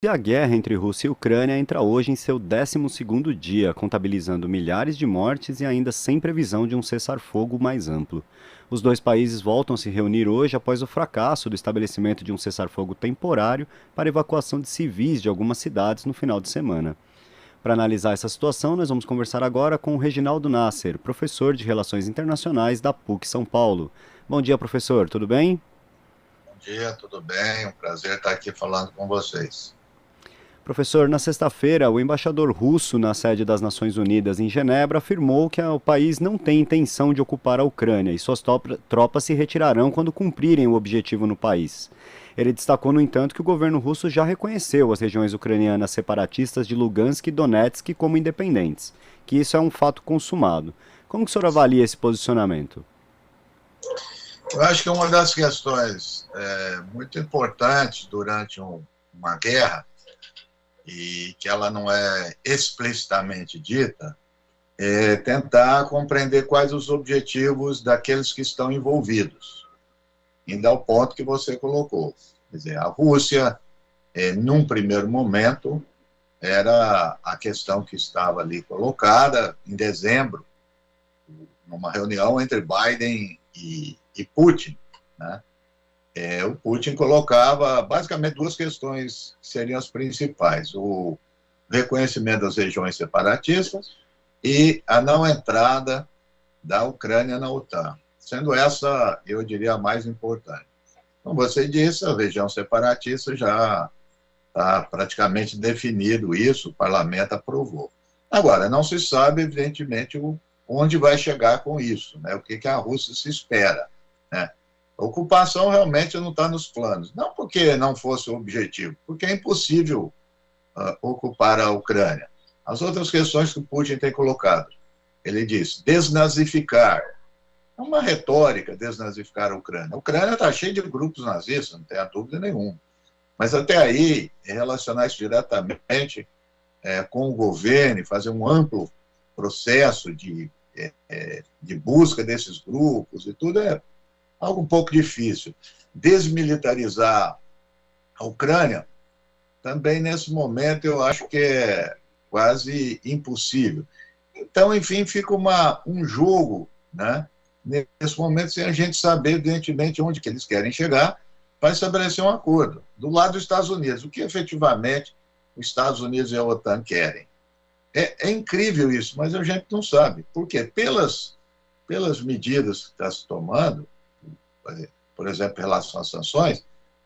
E a guerra entre Rússia e Ucrânia entra hoje em seu 12º dia, contabilizando milhares de mortes e ainda sem previsão de um cessar-fogo mais amplo. Os dois países voltam a se reunir hoje após o fracasso do estabelecimento de um cessar-fogo temporário para evacuação de civis de algumas cidades no final de semana. Para analisar essa situação, nós vamos conversar agora com o Reginaldo Nasser, professor de Relações Internacionais da PUC São Paulo. Bom dia, professor, tudo bem? Bom dia, tudo bem? Um prazer estar aqui falando com vocês. Professor, na sexta-feira, o embaixador russo na sede das Nações Unidas em Genebra afirmou que o país não tem intenção de ocupar a Ucrânia e suas tropas se retirarão quando cumprirem o objetivo no país. Ele destacou, no entanto, que o governo russo já reconheceu as regiões ucranianas separatistas de Lugansk e Donetsk como independentes, que isso é um fato consumado. Como que o senhor avalia esse posicionamento? Eu acho que uma das questões muito importantes durante uma guerra, e que ela não é explicitamente dita, é tentar compreender quais os objetivos daqueles que estão envolvidos. Ainda ao ponto que você colocou. Quer dizer, a Rússia, num primeiro momento, era a questão que estava ali colocada em dezembro, numa reunião entre Biden e Putin, né? O Putin colocava basicamente duas questões que seriam as principais: o reconhecimento das regiões separatistas e a não entrada da Ucrânia na OTAN, sendo essa, eu diria, a mais importante. Como você disse, a região separatista já está praticamente definido isso, o parlamento aprovou. Agora, não se sabe, evidentemente, onde vai chegar com isso, né? O que a Rússia se espera, né? A ocupação realmente não está nos planos. Não porque não fosse o objetivo, porque é impossível ocupar a Ucrânia. As outras questões que o Putin tem colocado, ele diz, desnazificar. É uma retórica desnazificar a Ucrânia. A Ucrânia está cheia de grupos nazistas, não tem dúvida nenhuma. Mas até aí, relacionar isso diretamente com o governo e fazer um amplo processo de busca desses grupos e tudo é algo um pouco difícil. Desmilitarizar a Ucrânia, também nesse momento eu acho que é quase impossível. Então, enfim, fica um jogo, né? Nesse momento, sem a gente saber, evidentemente, onde que eles querem chegar, para estabelecer um acordo. Do lado dos Estados Unidos, o que efetivamente os Estados Unidos e a OTAN querem. É incrível isso, mas a gente não sabe. Por quê? Pelas medidas que está se tomando, por exemplo, em relação às sanções,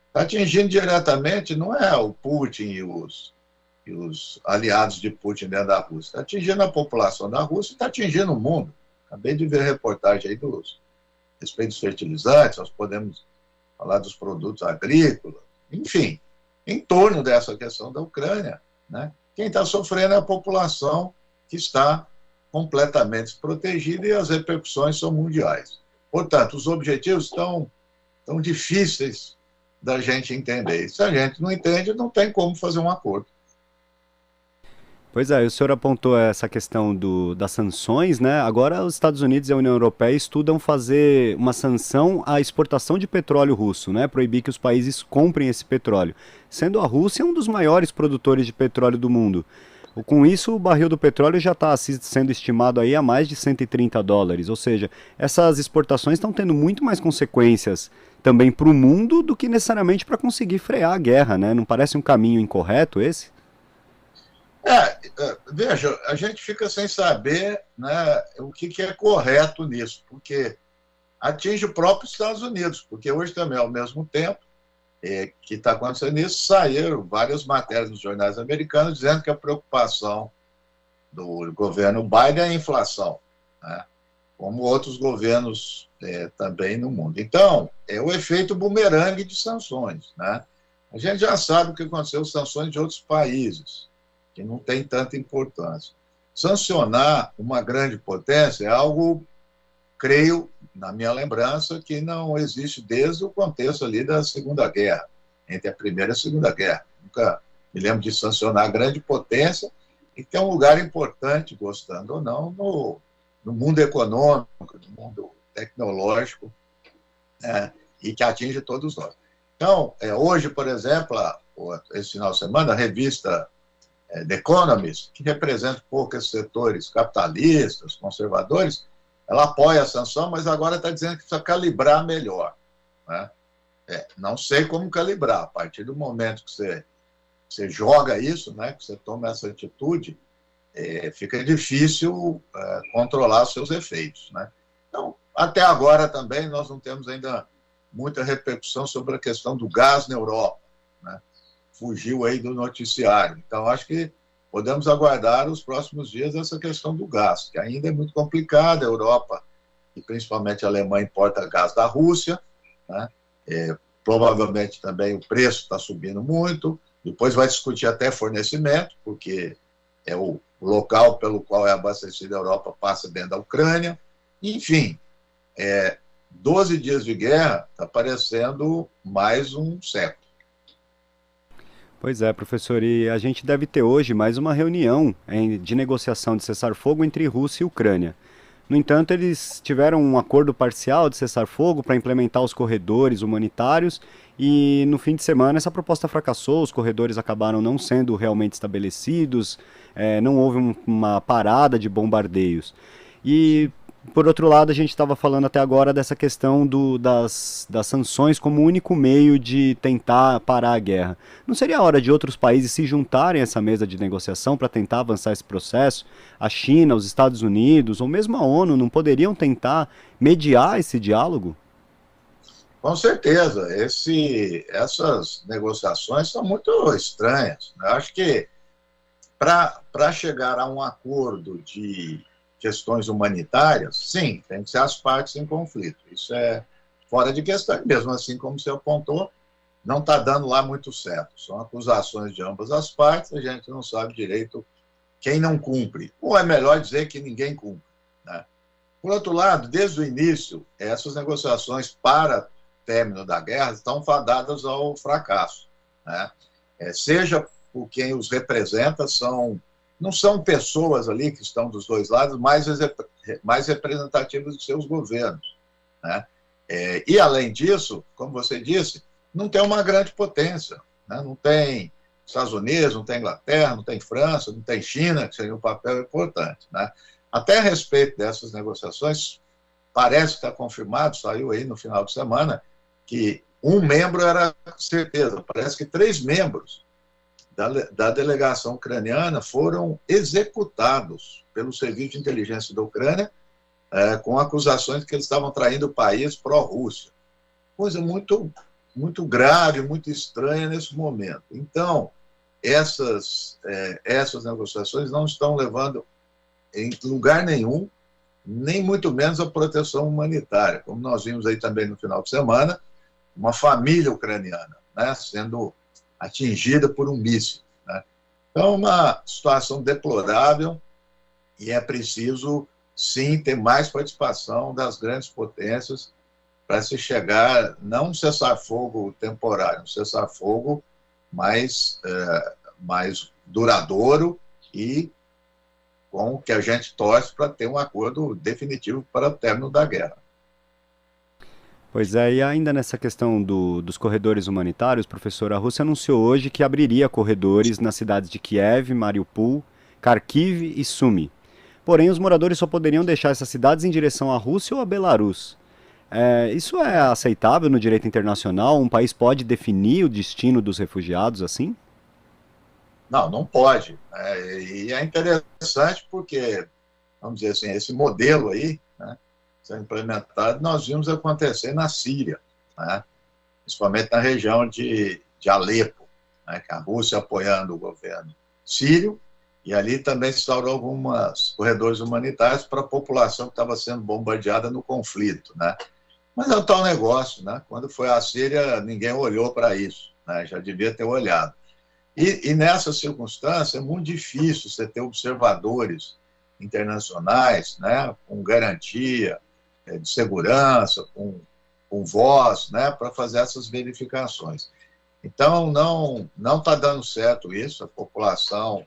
está atingindo diretamente, não é o Putin e os aliados de Putin dentro da Rússia, está atingindo a população da Rússia e está atingindo o mundo. Acabei de ver a reportagem aí a respeito dos fertilizantes, nós podemos falar dos produtos agrícolas, enfim, em torno dessa questão da Ucrânia, né? Quem está sofrendo é a população que está completamente desprotegida e as repercussões são mundiais. Portanto, os objetivos estão difíceis da gente entender. Se a gente não entende, não tem como fazer um acordo. Pois é, o senhor apontou essa questão das sanções, né? Agora os Estados Unidos e a União Europeia estudam fazer uma sanção à exportação de petróleo russo, né? Proibir que os países comprem esse petróleo, sendo a Rússia um dos maiores produtores de petróleo do mundo. Com isso, o barril do petróleo já está sendo estimado aí a mais de US$ 130, ou seja, essas exportações estão tendo muito mais consequências também para o mundo do que necessariamente para conseguir frear a guerra, né? Não parece um caminho incorreto esse? Veja, a gente fica sem saber, né, o que é correto nisso, porque atinge o próprio Estados Unidos, porque hoje também, ao mesmo tempo que está acontecendo isso, saíram várias matérias nos jornais americanos dizendo que a preocupação do governo Biden é a inflação, né, como outros governos também no mundo. Então, é o efeito bumerangue de sanções, né? A gente já sabe o que aconteceu com sanções de outros países, que não tem tanta importância. Sancionar uma grande potência é algo, creio, na minha lembrança, que não existe desde o contexto ali da Segunda Guerra, entre a Primeira e a Segunda Guerra. Nunca me lembro de sancionar grande potência, e tem um lugar importante, gostando ou não, no mundo econômico, no mundo tecnológico, né, e que atinge todos nós. Então, hoje, por exemplo, esse final de semana, a revista The Economist, que representa um pouco esses setores capitalistas, conservadores, ela apoia a sanção, mas agora está dizendo que precisa calibrar melhor, né? Não sei como calibrar. A partir do momento que você joga isso, né, que você toma essa atitude, fica difícil controlar seus efeitos, né? Então, até agora também nós não temos ainda muita repercussão sobre a questão do gás na Europa, né? Fugiu aí do noticiário. Então, acho que podemos aguardar os próximos dias essa questão do gás, que ainda é muito complicada. A Europa, e principalmente a Alemanha, importa gás da Rússia, né? Provavelmente também o preço está subindo muito. Depois vai discutir até fornecimento, porque é o local pelo qual é abastecida a Europa, passa dentro da Ucrânia. Enfim, 12 dias de guerra está parecendo mais um século. Pois é, professor, e a gente deve ter hoje mais uma reunião de negociação de cessar-fogo entre Rússia e Ucrânia. No entanto, eles tiveram um acordo parcial de cessar-fogo para implementar os corredores humanitários e no fim de semana essa proposta fracassou, os corredores acabaram não sendo realmente estabelecidos, não houve uma parada de bombardeios. E, por outro lado, a gente estava falando até agora dessa questão das sanções como único meio de tentar parar a guerra. Não seria a hora de outros países se juntarem a essa mesa de negociação para tentar avançar esse processo? A China, os Estados Unidos, ou mesmo a ONU, não poderiam tentar mediar esse diálogo? Com certeza. Essas negociações são muito estranhas, né? Acho que para chegar a um acordo de questões humanitárias, sim, tem que ser as partes em conflito. Isso é fora de questão. Mesmo assim, como você apontou, não está dando lá muito certo. São acusações de ambas as partes, a gente não sabe direito quem não cumpre. Ou é melhor dizer que ninguém cumpre, né? Por outro lado, desde o início, essas negociações para término da guerra estão fadadas ao fracasso, né? Seja por quem os representa, não são pessoas ali que estão dos dois lados mais representativas de seus governos, né? E, além disso, como você disse, não tem uma grande potência, né? Não tem Estados Unidos, não tem Inglaterra, não tem França, não tem China, que seria um papel importante, né? Até a respeito dessas negociações, parece que está confirmado, saiu aí no final de semana, que um membro era certeza, parece que 3 membros da delegação ucraniana foram executados pelo Serviço de Inteligência da Ucrânia com acusações de que eles estavam traindo o país pró-Rússia. Coisa muito, muito grave, muito estranha nesse momento. Então, essas negociações não estão levando em lugar nenhum, nem muito menos a proteção humanitária. Como nós vimos aí também no final de semana, uma família ucraniana, né, sendo atingida por um míssil, né? Então, é uma situação deplorável e é preciso, sim, ter mais participação das grandes potências para se chegar, não um cessar-fogo temporário, um cessar-fogo mais duradouro e com que a gente torce para ter um acordo definitivo para o término da guerra. Pois é, e ainda nessa questão dos corredores humanitários, professor, a Rússia anunciou hoje que abriria corredores nas cidades de Kiev, Mariupol, Kharkiv e Sumy. Porém, os moradores só poderiam deixar essas cidades em direção à Rússia ou à Belarus. Isso é aceitável no direito internacional? Um país pode definir o destino dos refugiados assim? Não, não pode. E é interessante porque, vamos dizer assim, esse modelo aí, né, sendo implementado, nós vimos acontecer na Síria, né, principalmente na região de Alepo, né, que a Rússia apoiando o governo sírio, e ali também se instaurou alguns corredores humanitários para a população que estava sendo bombardeada no conflito, né? Mas é um tal negócio, né? Quando foi a Síria, ninguém olhou para isso, né? Já devia ter olhado. E nessa circunstância, é muito difícil você ter observadores internacionais, né, com garantia de segurança, com voz, né, para fazer essas verificações. Então, não está dando certo isso, a população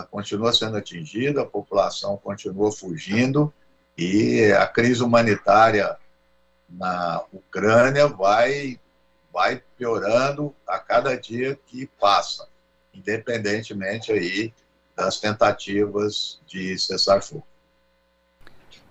continua sendo atingida, a população continua fugindo e a crise humanitária na Ucrânia vai vai piorando a cada dia que passa, independentemente aí das tentativas de cessar-fogo.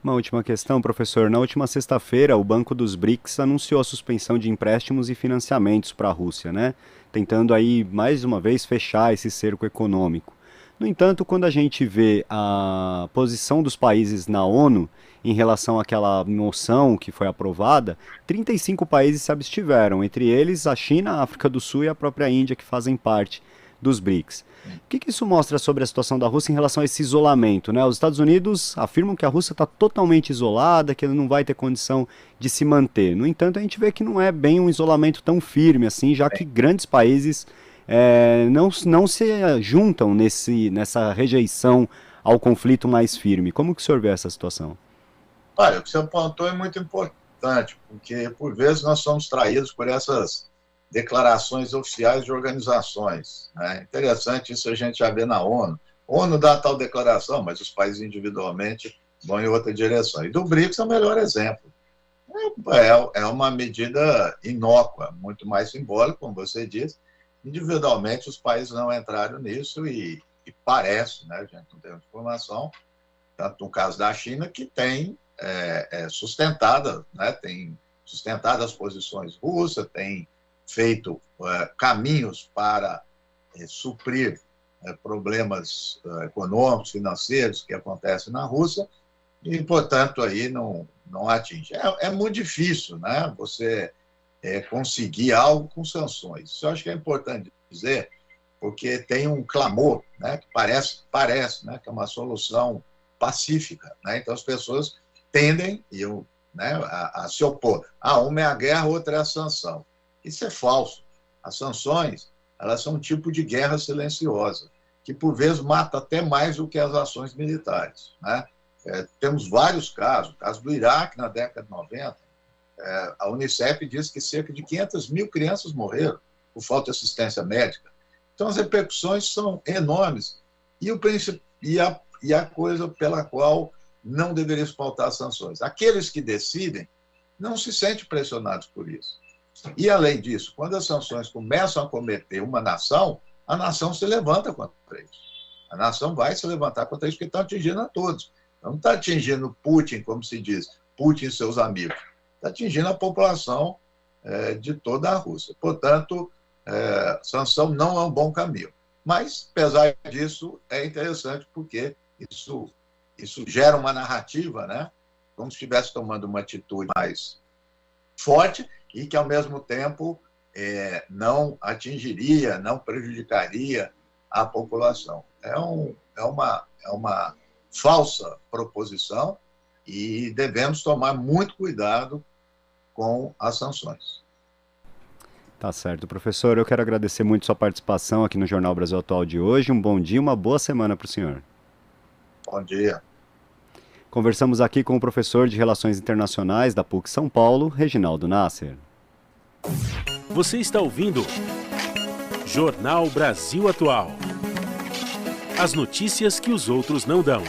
Uma última questão, professor. Na última sexta-feira, o Banco dos BRICS anunciou a suspensão de empréstimos e financiamentos para a Rússia, né? Tentando aí, mais uma vez, fechar esse cerco econômico. No entanto, quando a gente vê a posição dos países na ONU em relação àquela moção que foi aprovada, 35 países se abstiveram, entre eles a China, a África do Sul e a própria Índia, que fazem parte dos BRICS. O que isso mostra sobre a situação da Rússia em relação a esse isolamento, né? Os Estados Unidos afirmam que a Rússia está totalmente isolada, que ela não vai ter condição de se manter. No entanto, a gente vê que não é bem um isolamento tão firme assim, já que grandes países não se juntam nessa rejeição ao conflito mais firme. Como que o senhor vê essa situação? Olha, o que você apontou é muito importante, porque por vezes nós somos traídos por essas declarações oficiais de organizações. Né? Interessante, isso a gente já vê na ONU. A ONU dá tal declaração, mas os países individualmente vão em outra direção. E do BRICS é o melhor exemplo. É uma medida inócua, muito mais simbólica, como você disse. Individualmente, os países não entraram nisso e parece, né, a gente não tem informação, tanto no caso da China, que tem sustentado as posições russas, tem feito caminhos para suprir problemas econômicos, financeiros que acontecem na Rússia e, portanto, aí não atinge. É muito difícil, né, você conseguir algo com sanções. Isso eu acho que é importante dizer, porque tem um clamor, né, que parece, né, que é uma solução pacífica. Né? Então, as pessoas tendem a se opor. Uma é a guerra, outra é a sanção. Isso é falso. As sanções, elas são um tipo de guerra silenciosa, que por vezes mata até mais do que as ações militares. Né? Temos vários casos. O caso do Iraque, na década de 90, a Unicef diz que cerca de 500 mil crianças morreram por falta de assistência médica. Então, as repercussões são enormes. E a coisa pela qual não deveria se pautar sanções. Aqueles que decidem não se sentem pressionados por isso. E, além disso, quando as sanções começam a cometer uma nação, a nação se levanta contra isso. A nação vai se levantar contra isso, porque está atingindo a todos. Não está atingindo Putin, como se diz, Putin e seus amigos. Está atingindo a população de toda a Rússia. Portanto, sanção não é um bom caminho. Mas, apesar disso, é interessante porque isso gera uma narrativa, né? Como se estivesse tomando uma atitude mais forte e que, ao mesmo tempo, não atingiria, não prejudicaria a população. É uma falsa proposição e devemos tomar muito cuidado com as sanções. Tá certo, professor. Eu quero agradecer muito sua participação aqui no Jornal Brasil Atual de hoje. Um bom dia, uma boa semana para o senhor. Bom dia. Conversamos aqui com o professor de Relações Internacionais da PUC São Paulo, Reginaldo Nasser. Você está ouvindo Jornal Brasil Atual. As notícias que os outros não dão.